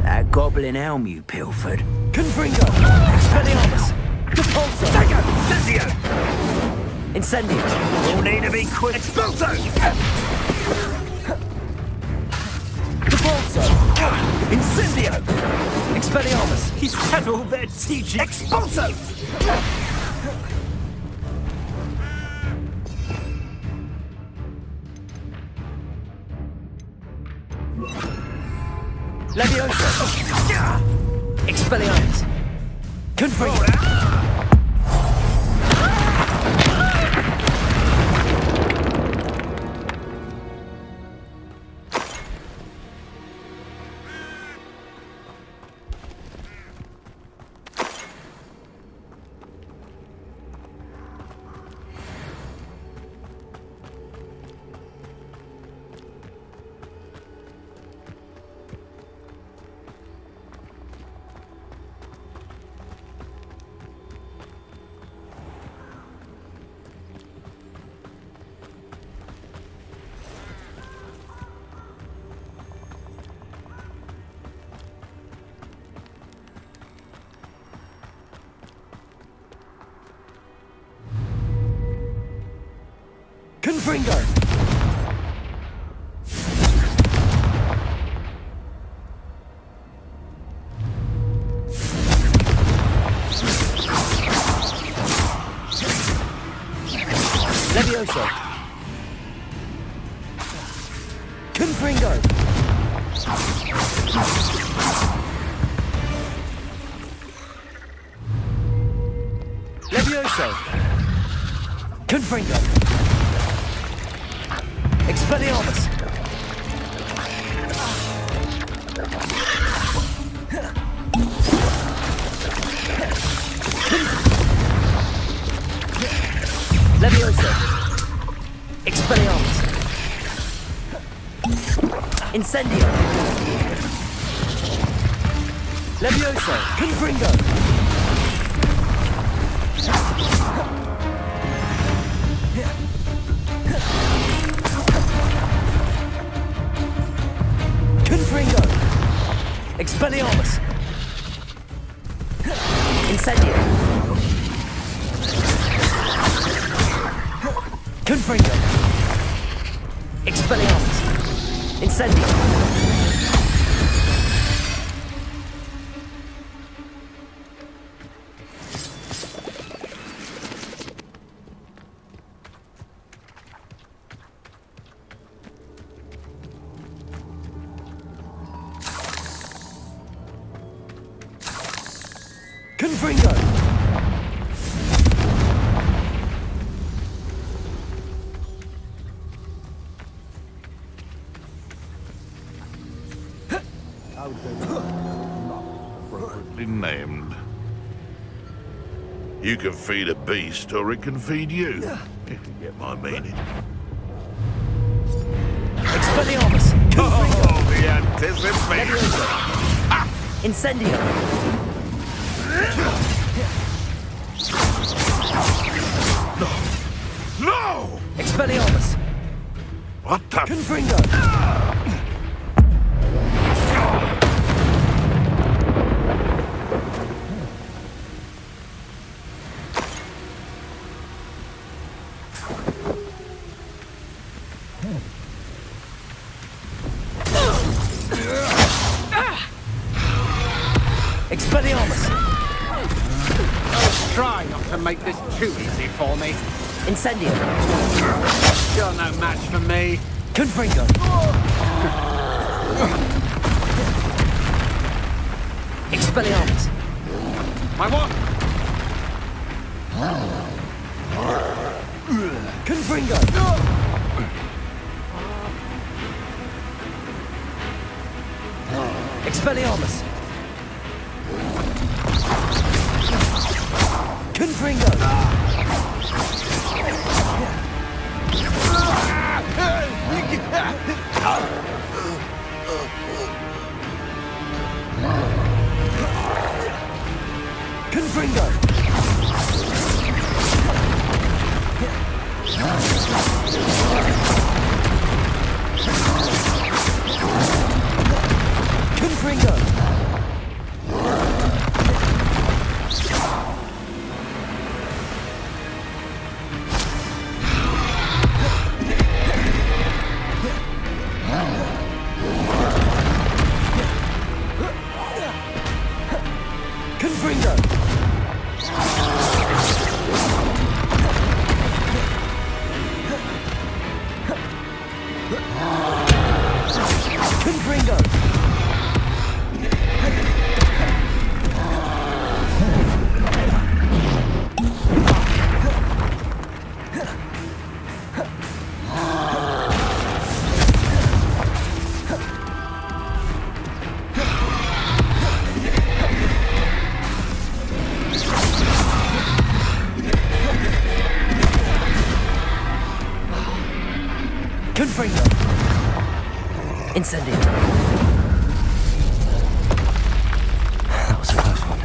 That goblin elm you pilfered. Confringo! Expelliarmus! Depulso! Dagger! Incendio! Incendio! You'll need to be quick. Expulso! Depulso! Incendio! Expelliarmus! He's had all their teaching. Expulso! Levioso! Expelliarmus! Confringo! Confringo! Levioso! Confringo! Levioso! Confringo! Expelliarmus! Levioso! Expelliarmus! Incendio! Levioso! Confringo! Confringo! Expelliarmus! Incendio! Confringo! Expelliarmus! Incendio! Confringo! Appropriately named. You can feed a beast, or it can feed you. If you get my meaning. Expelliarmus! Oh, the anticipation! Incendio! No! Expelliarmus! What the? Confringo! Expelliarmus! Try not to make this too easy for me. Incendio! You're no match for me. Confringo! Expelliarmus! My what? Confringo! Expelliarmus. Confringo. Confringo. Confringo. Confringo. Confringo. Confringo. Incendio. That was a close one.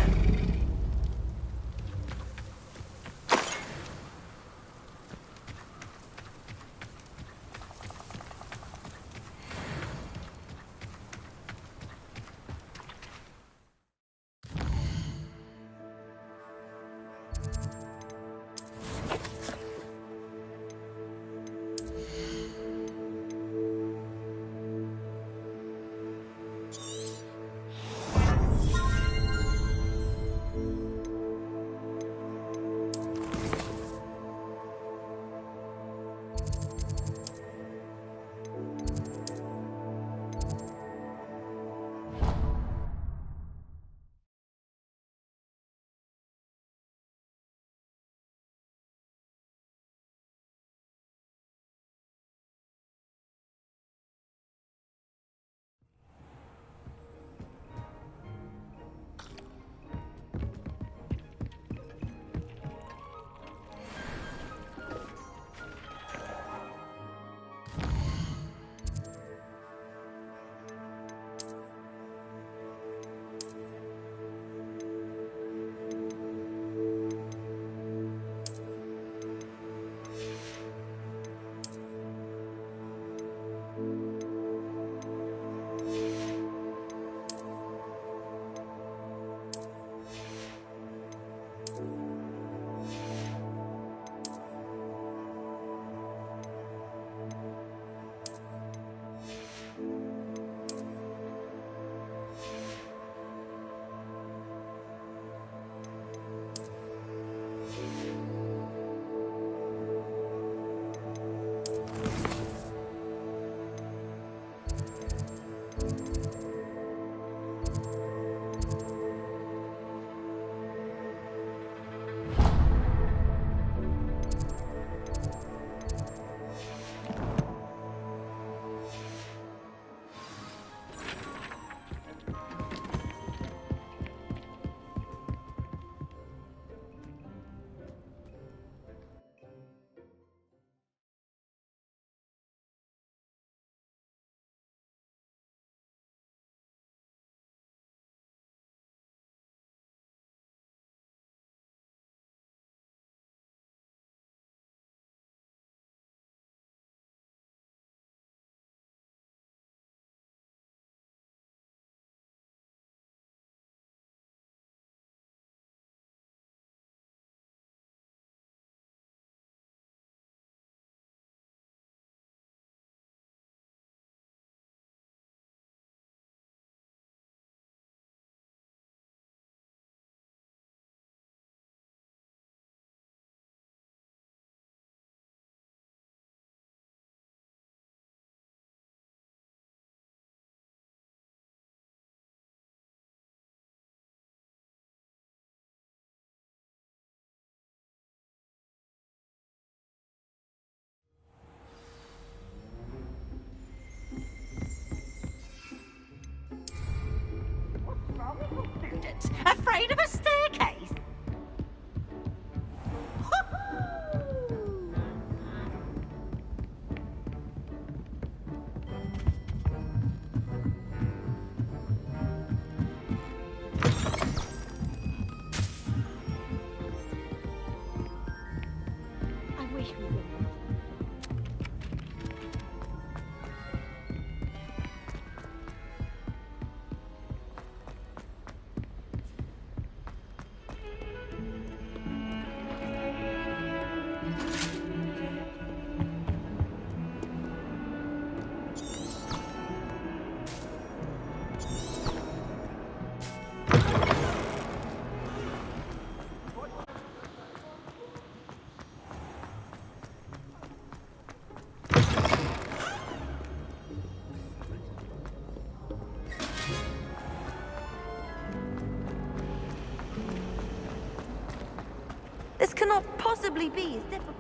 cannot possibly be as difficult.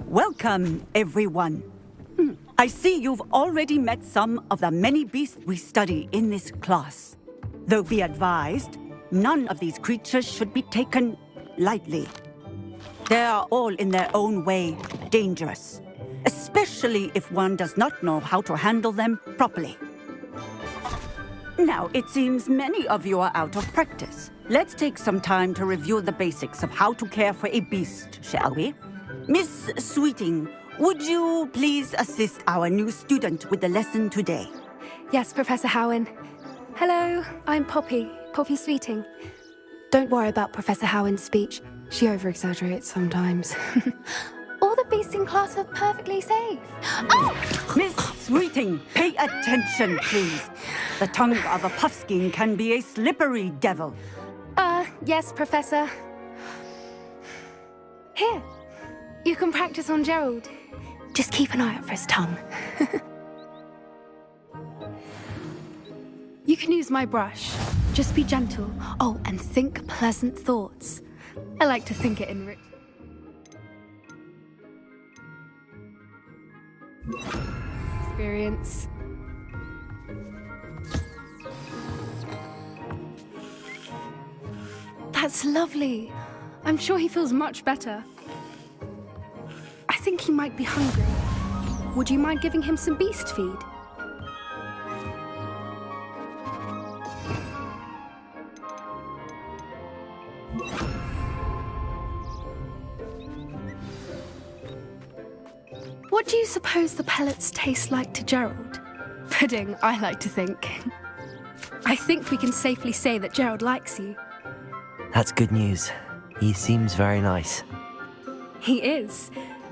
Welcome, everyone. I see you've already met some of the many beasts we study in this class. Though be advised, none of these creatures should be taken lightly. They are all in their own way dangerous, especially if one does not know how to handle them properly. Now, it seems many of you are out of practice. Let's take some time to review the basics of how to care for a beast, shall we? Miss Sweeting, would you please assist our new student with the lesson today? Yes, Professor Howen. Hello, I'm Poppy Sweeting. Don't worry about Professor Howen's speech. She over-exaggerates sometimes. All the beasts in class are perfectly safe. Oh! Miss Sweeting, pay attention, please. The tongue of a puffskein can be a slippery devil. Yes, Professor. Here, you can practice on Gerald. Just keep an eye out for his tongue. You can use my brush. Just be gentle. Oh, and think pleasant thoughts. I like to think it in experience. That's lovely. I'm sure he feels much better. I think he might be hungry. Would you mind giving him some beast feed? What do you suppose the pellets taste like to Gerald? Pudding, I like to think. I think we can safely say that Gerald likes you. That's good news. He seems very nice. He is.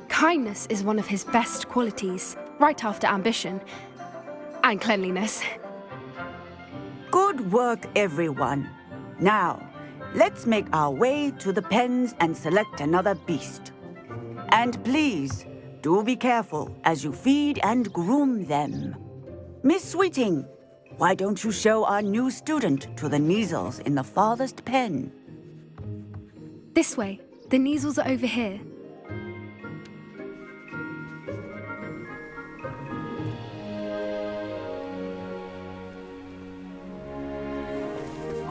Kindness is one of his best qualities, right after ambition. And cleanliness. Good work, everyone. Now, let's make our way to the pens and select another beast. And please, do be careful as you feed and groom them. Miss Sweeting, why don't you show our new student to the Neasels in the farthest pen? This way. The Neasels are over here.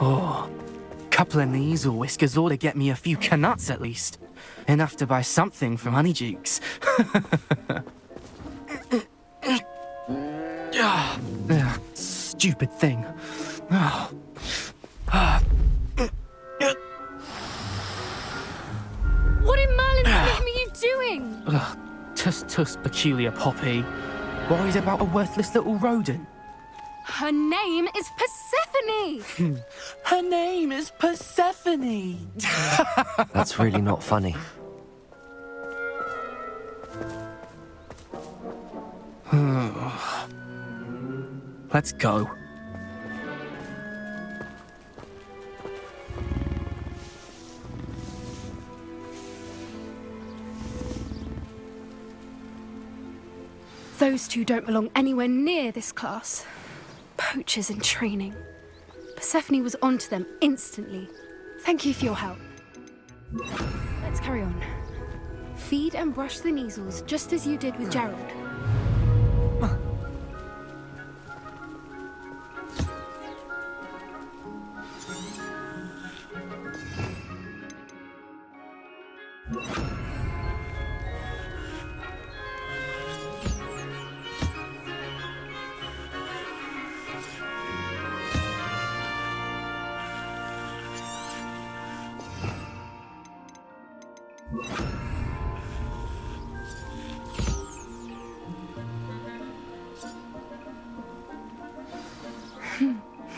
Oh, couple of Neasel whiskers ought to get me a few canuts at least. Enough to buy something from Honeydukes. stupid thing. What in Merlin's name are you doing? Tuss, peculiar Poppy. Worries about a worthless little rodent. Her name is Persephone! Her name is Persephone! That's really not funny. Let's go. Those two don't belong anywhere near this class. Poachers in training. Persephone was onto them instantly. Thank you for your help. Let's carry on. Feed and brush the measles just as you did with Gerald.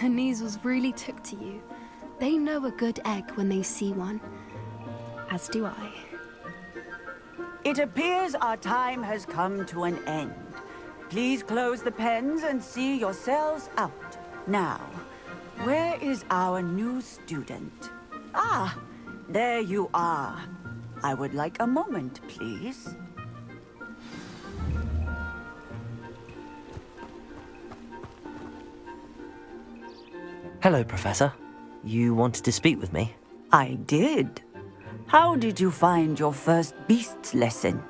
The measles really took to you. They know a good egg when they see one. As do I. It appears our time has come to an end. Please close the pens and see yourselves out. Now, where is our new student? Ah, there you are. I would like a moment, please. Hello, Professor. You wanted to speak with me? I did. How did you find your first beasts lesson?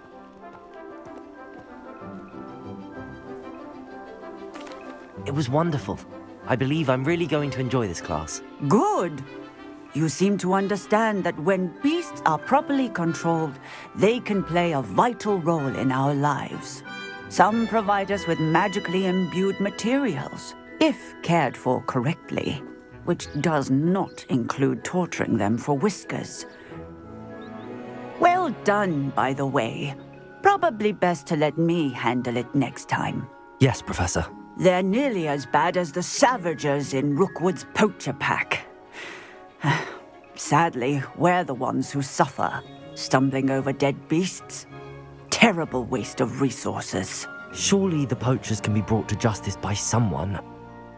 It was wonderful. I believe I'm really going to enjoy this class. Good. You seem to understand that when beasts are properly controlled, they can play a vital role in our lives. Some provide us with magically imbued materials, if cared for correctly, which does not include torturing them for whiskers. Well done, by the way. Probably best to let me handle it next time. Yes, Professor. They're nearly as bad as the Savagers in Rookwood's poacher pack. Sadly, we're the ones who suffer, stumbling over dead beasts. Terrible waste of resources. Surely the poachers can be brought to justice by someone.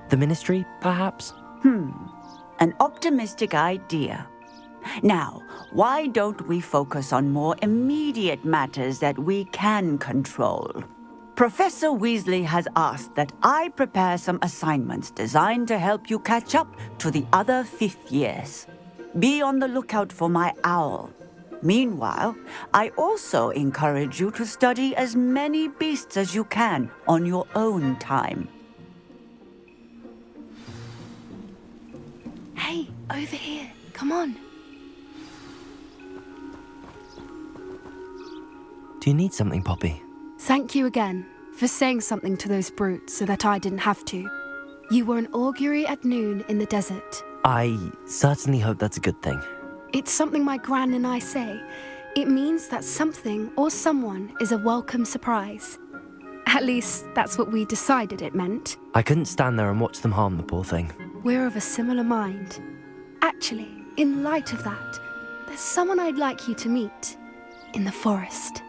The Ministry, perhaps? An optimistic idea. Now, why don't we focus on more immediate matters that we can control? Professor Weasley has asked that I prepare some assignments designed to help you catch up to the other fifth years. Be on the lookout for my owl. Meanwhile, I also encourage you to study as many beasts as you can on your own time. Hey, over here. Come on. Do you need something, Poppy? Thank you again for saying something to those brutes so that I didn't have to. You were an augury at noon in the desert. I certainly hope that's a good thing. It's something my gran and I say. It means that something or someone is a welcome surprise. At least, that's what we decided it meant. I couldn't stand there and watch them harm the poor thing. We're of a similar mind. Actually, in light of that, there's someone I'd like you to meet in the forest.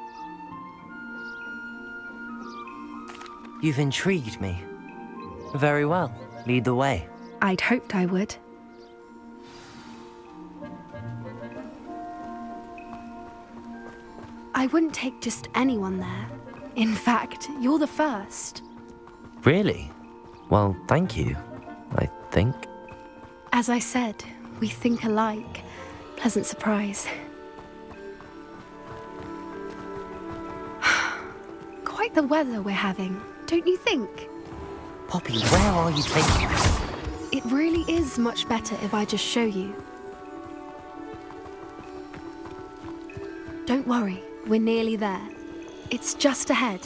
You've intrigued me. Very well. Lead the way. I'd hoped I would. I wouldn't take just anyone there. In fact, you're the first. Really? Well, thank you, I think. As I said, we think alike. Pleasant surprise. Quite the weather we're having, don't you think? Poppy, where are you taking us? It really is much better if I just show you. Don't worry, we're nearly there. It's just ahead.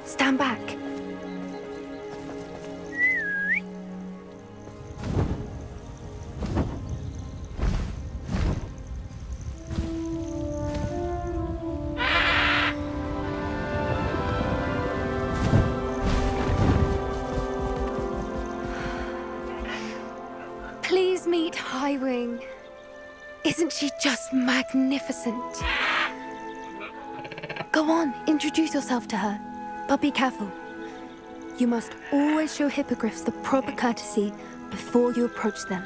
Stand back. Please meet Highwing. Isn't she just magnificent? Go on, introduce yourself to her. But be careful. You must always show hippogriffs the proper courtesy before you approach them.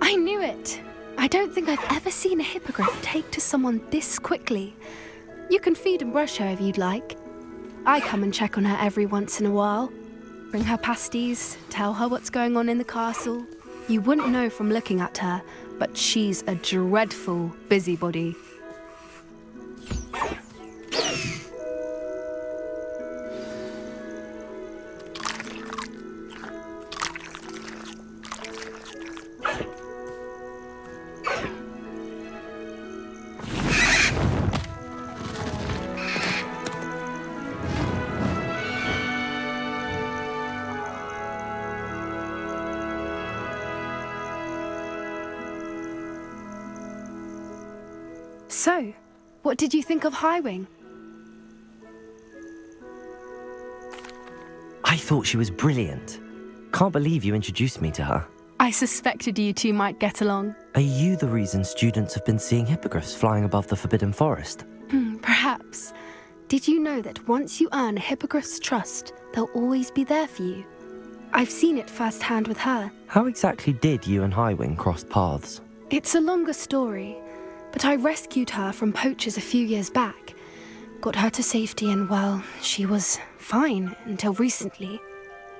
I knew it! I don't think I've ever seen a hippogriff take to someone this quickly. You can feed and brush her if you'd like. I come and check on her every once in a while. Bring her pasties, tell her what's going on in the castle. You wouldn't know from looking at her, but she's a dreadful busybody. So, what did you think of Highwing? I thought she was brilliant. Can't believe you introduced me to her. I suspected you two might get along. Are you the reason students have been seeing hippogriffs flying above the Forbidden Forest? Perhaps. Did you know that once you earn a hippogriff's trust, they'll always be there for you? I've seen it firsthand with her. How exactly did you and Highwing cross paths? It's a longer story, but I rescued her from poachers a few years back. Got her to safety and, well, she was fine until recently.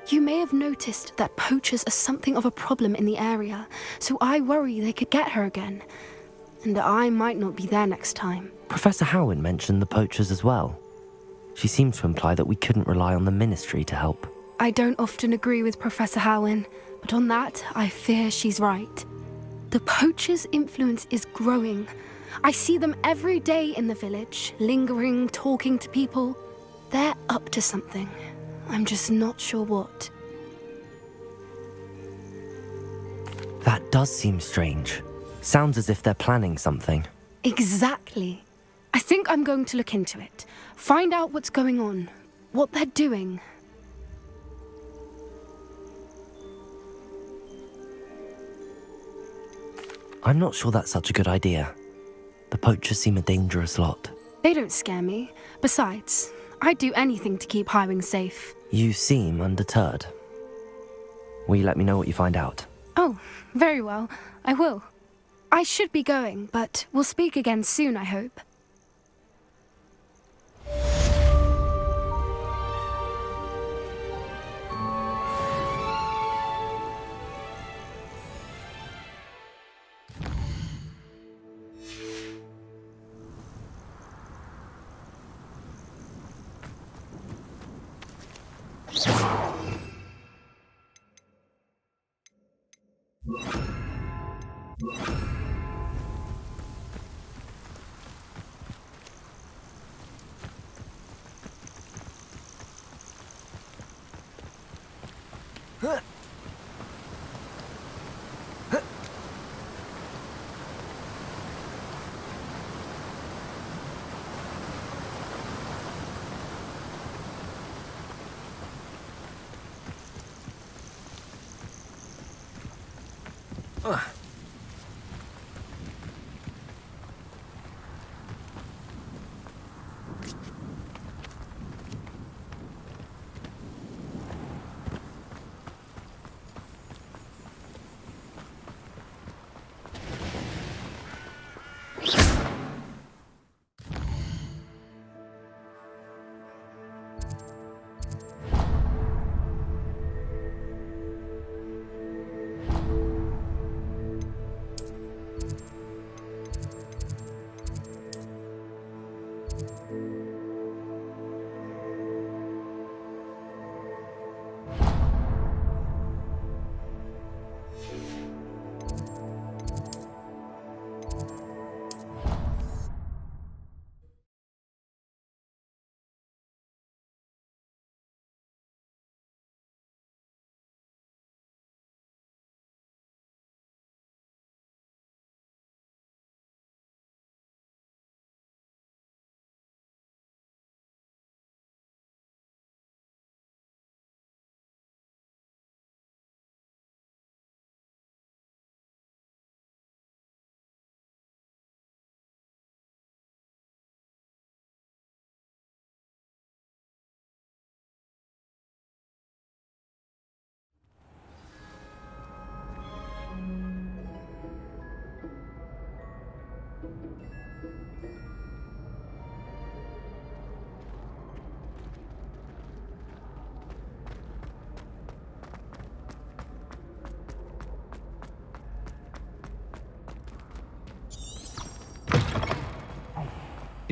You may have noticed that poachers are something of a problem in the area, so I worry they could get her again. And I might not be there next time. Professor Howin mentioned the poachers as well. She seemed to imply that we couldn't rely on the Ministry to help. I don't often agree with Professor Howin, but on that, I fear she's right. The poachers' influence is growing. I see them every day in the village, lingering, talking to people. They're up to something. I'm just not sure what. That does seem strange. Sounds as if they're planning something. Exactly. I think I'm going to look into it. Find out what's going on, what they're doing. I'm not sure that's such a good idea. The poachers seem a dangerous lot. They don't scare me. Besides, I'd do anything to keep Highwing safe. You seem undeterred. Will you let me know what you find out? Oh, very well. I will. I should be going, but we'll speak again soon, I hope.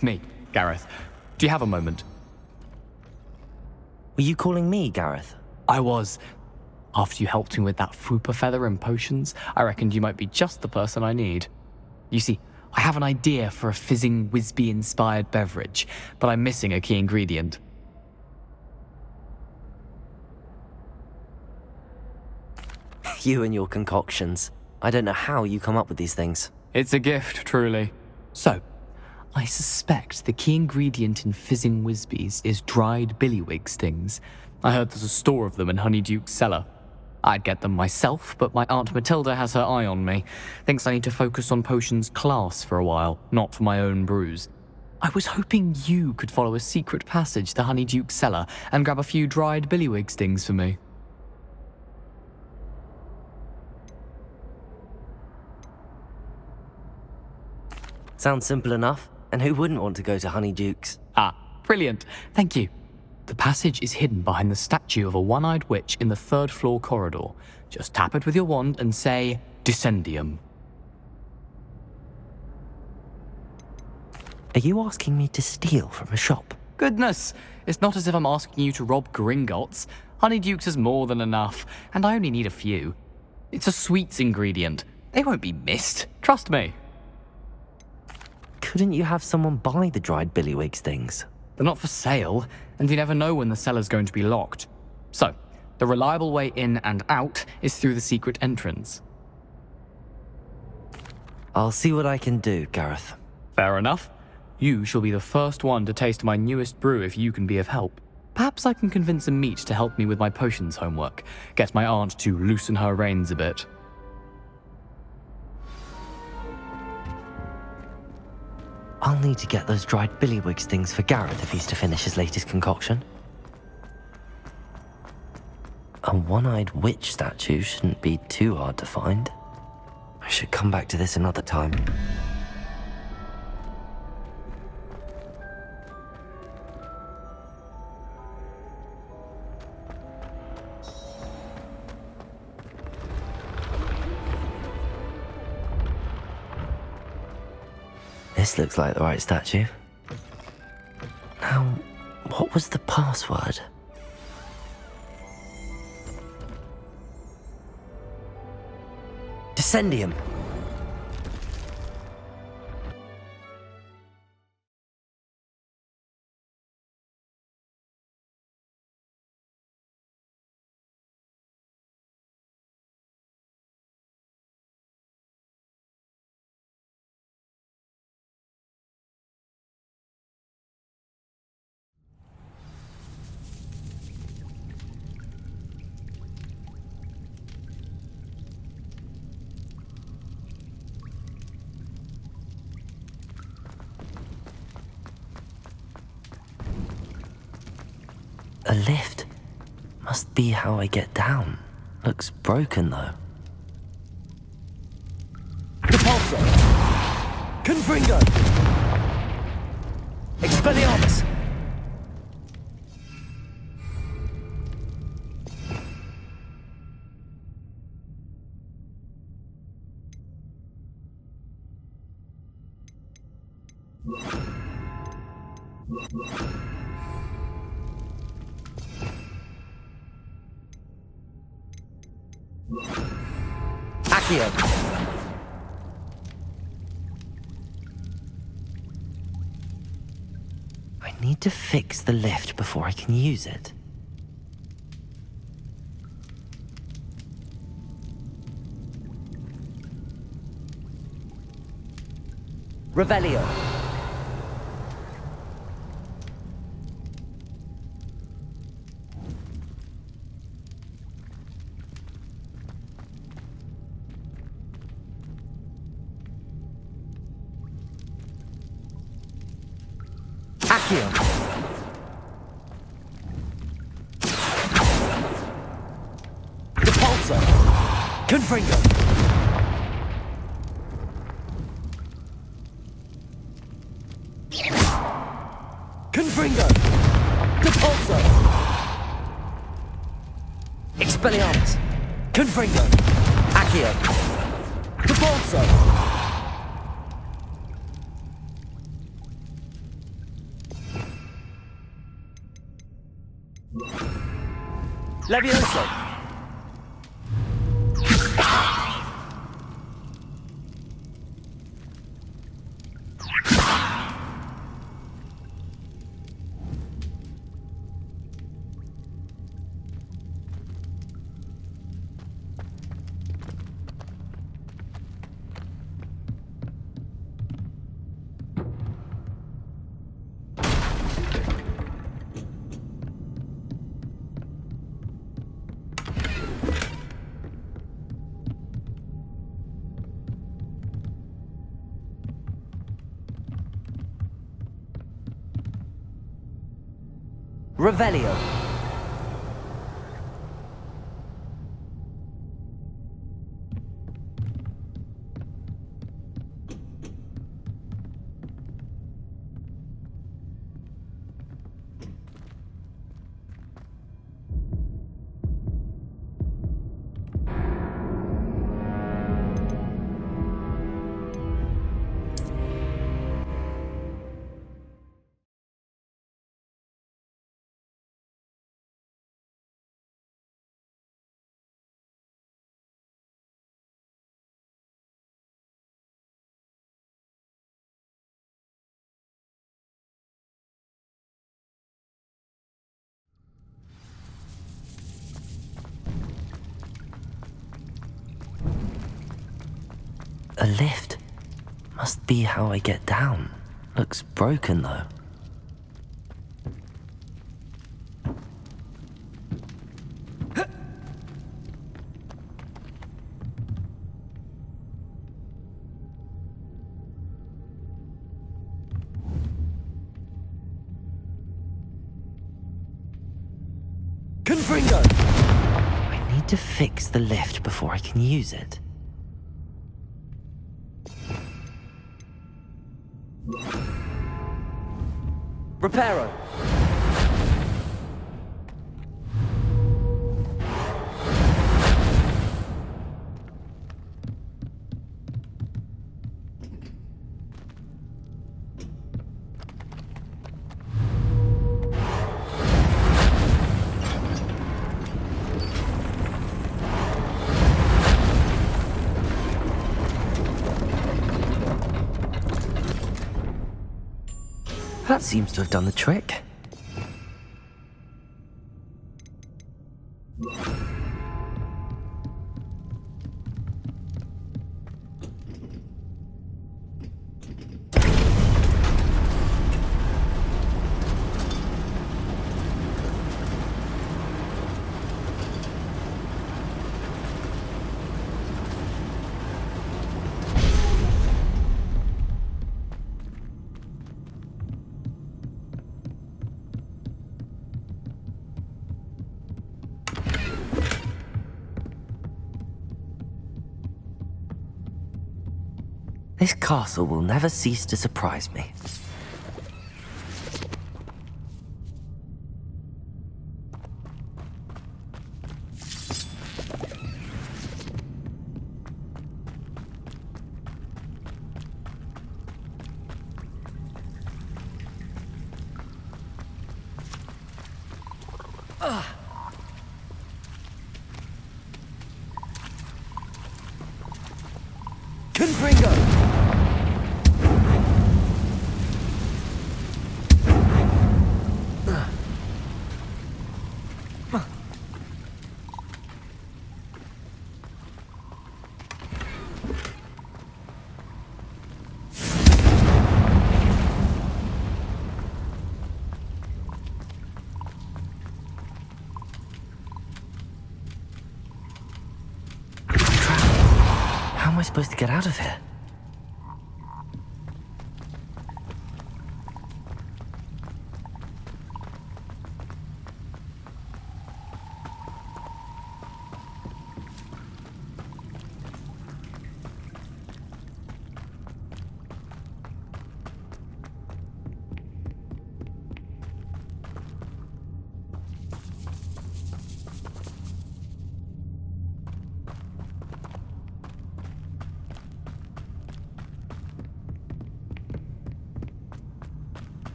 it's me, Gareth. Do you have a moment? Were you calling me, Gareth? I was. After you helped me with that fupa feather and potions, I reckoned you might be just the person I need. You see, I have an idea for a fizzing Whizbee-inspired beverage, but I'm missing a key ingredient. You and your concoctions. I don't know how you come up with these things. It's a gift, truly. So, I suspect the key ingredient in fizzing Whizbees is dried billywig stings. I heard there's a store of them in Honeyduke's cellar. I'd get them myself, but my Aunt Matilda has her eye on me. Thinks I need to focus on potions class for a while, not for my own brews. I was hoping you could follow a secret passage to Honeyduke's cellar and grab a few dried billywig stings for me. Sounds simple enough. And who wouldn't want to go to Honeyduke's? Ah, brilliant. Thank you. The passage is hidden behind the statue of a one-eyed witch in the third-floor corridor. Just tap it with your wand and say, Descendium. Are you asking me to steal from a shop? Goodness, it's not as if I'm asking you to rob Gringotts. Honeyduke's is more than enough, and I only need a few. It's a sweets ingredient. They won't be missed. Trust me. Couldn't you have someone buy the dried billywig things? They're not for sale, and you never know when the cellar's going to be locked. So, the reliable way in and out is through the secret entrance. I'll see what I can do, Gareth. Fair enough. You shall be the first one to taste my newest brew if you can be of help. Perhaps I can convince a meat to help me with my potions homework. Get my aunt to loosen her reins a bit. I'll need to get those dried billywig things for Gareth if he's to finish his latest concoction. A one-eyed witch statue shouldn't be too hard to find. I should come back to this another time. This looks like the right statue. Now, what was the password? Descendium! A lift. Must be how I get down. Looks broken, though. Repulsor! Confringo! Expelliarmus! Accio! I need to fix the lift before I can use it. Revelio! Accio! Repulsor! Confringo! Confringo! Repulsor! Expelliarmus! Confringo! Accio! Repulsor! Levioso! Revelio. A lift. Must be how I get down. Looks broken though. Confringo! I need to fix the lift before I can use it. Reparo. That seems to have done the trick. This castle will never cease to surprise me. Confringo! How am I supposed to get out of here?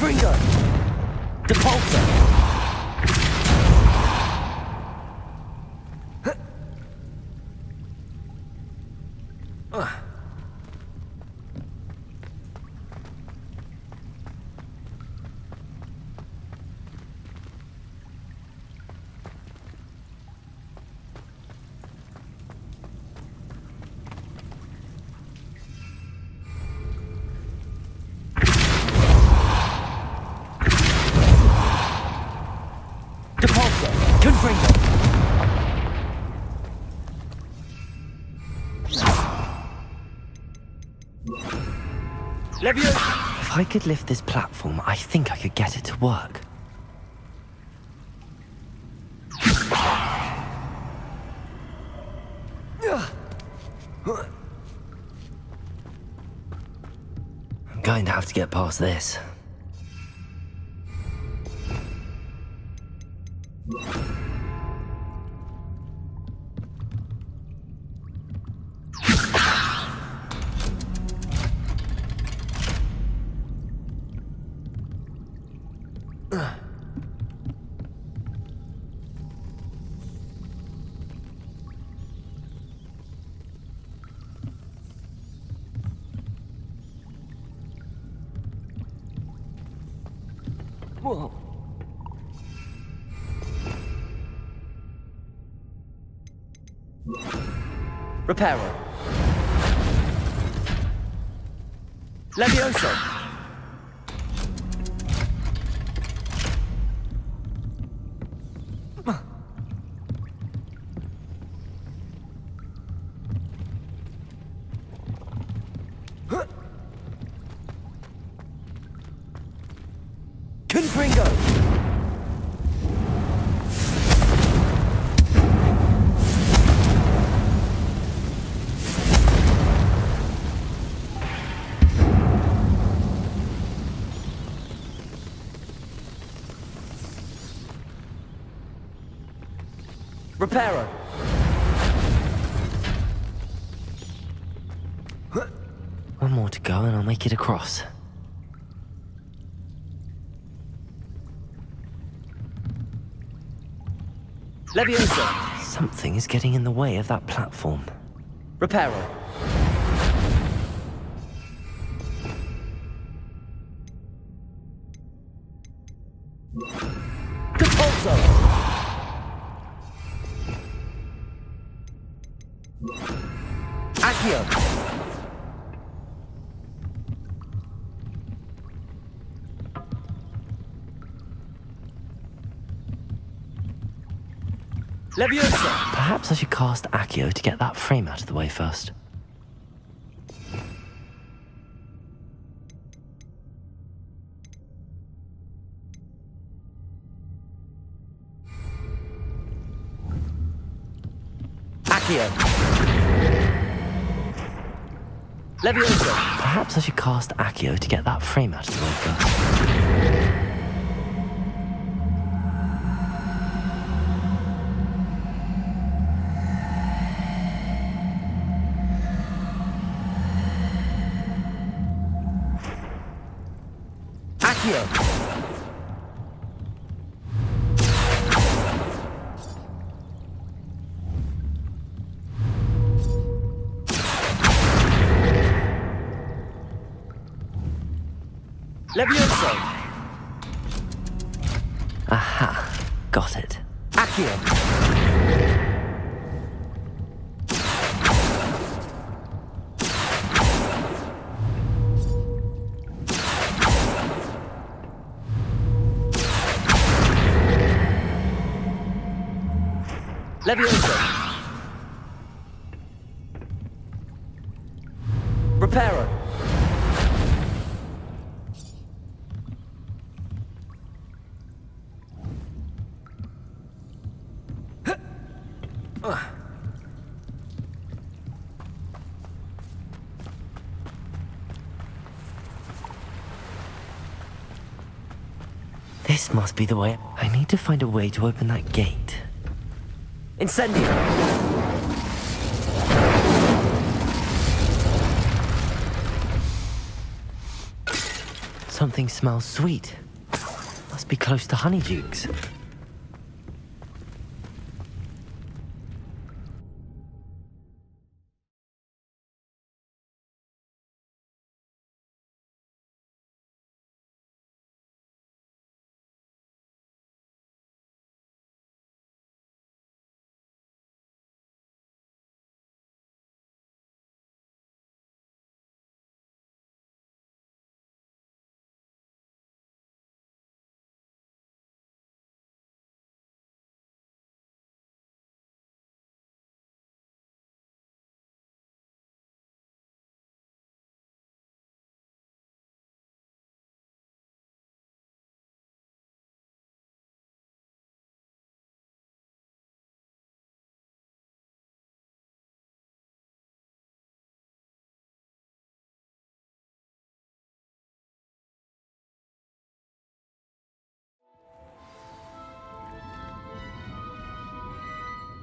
Confringo! Depulsor! If I could lift this platform, I think I could get it to work. I'm going to have to get past this. Whoa. Reparo. Levioso. Confringo. Reparo. One more to go and I'll make it across. Levioso. Something is getting in the way of that platform. Reparo. Depulso. Accio. Leviosa! Perhaps I should cast Accio to get that frame out of the way first. Accio! Leviosa! Perhaps I should cast Accio to get that frame out of the way first. Levioso! Aha, got it. Accio! Levioso! Reparo! This must be the way. I need to find a way to open that gate. Incendio! So Something smells sweet. Must be close to Honeydukes.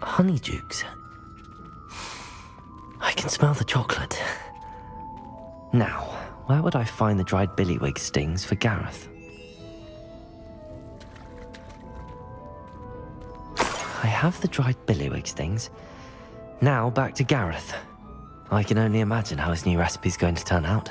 Honeydukes. I can smell the chocolate. Now, where would I find the dried billywig stings for Gareth? I have the dried billywig stings. Now back to Gareth. I can only imagine how his new recipe's going to turn out.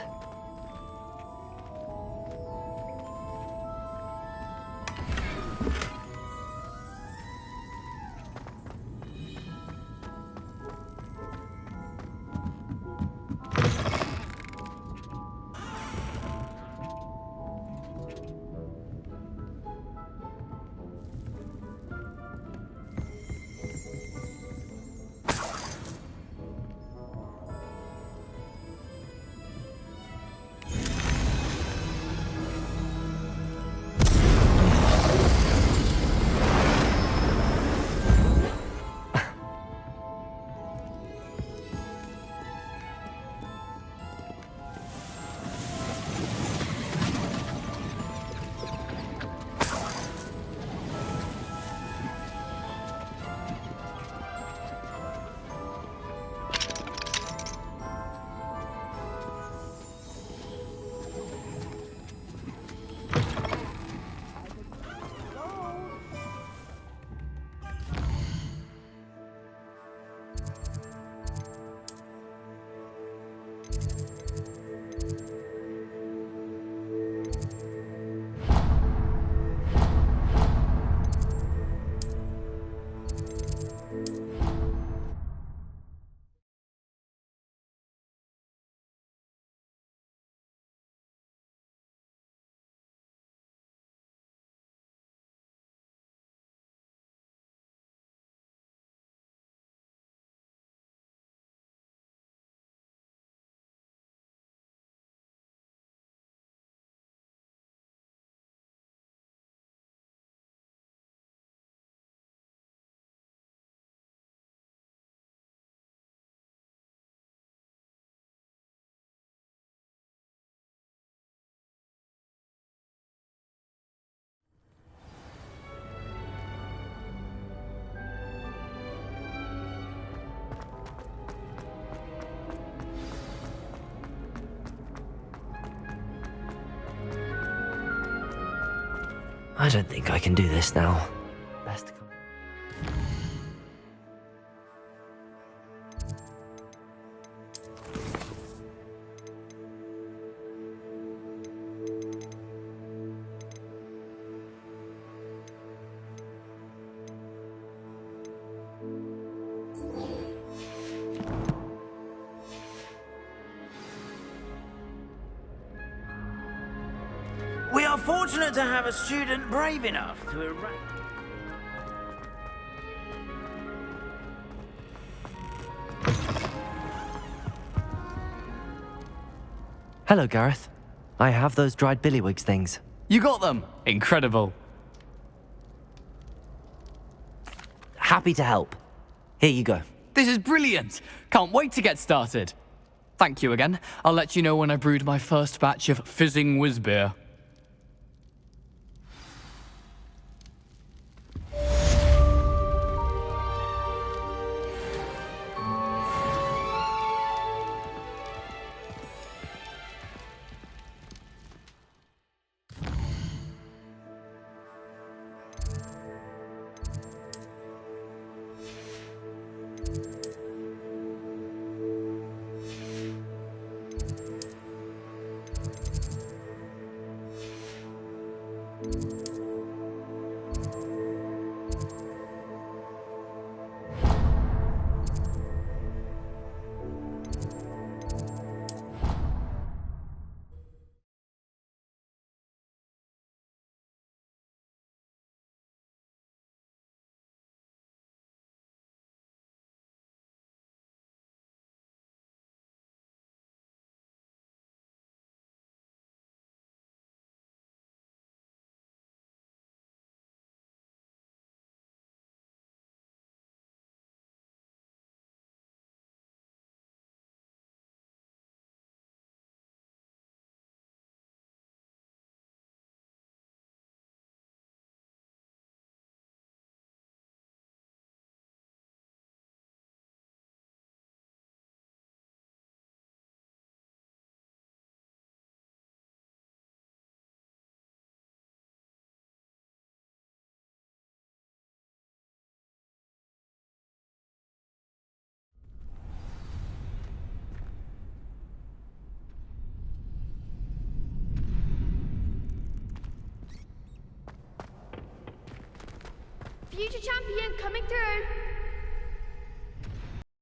I don't think I can do this now. Best to come. We are fortunate to have a student brave enough to erase. Hello, Gareth. I have those dried billywig things. You got them! Incredible. Happy to help. Here you go. This is brilliant! Can't wait to get started. Thank you again. I'll let you know when I brewed my first batch of fizzing whizbeer. Future champion coming through.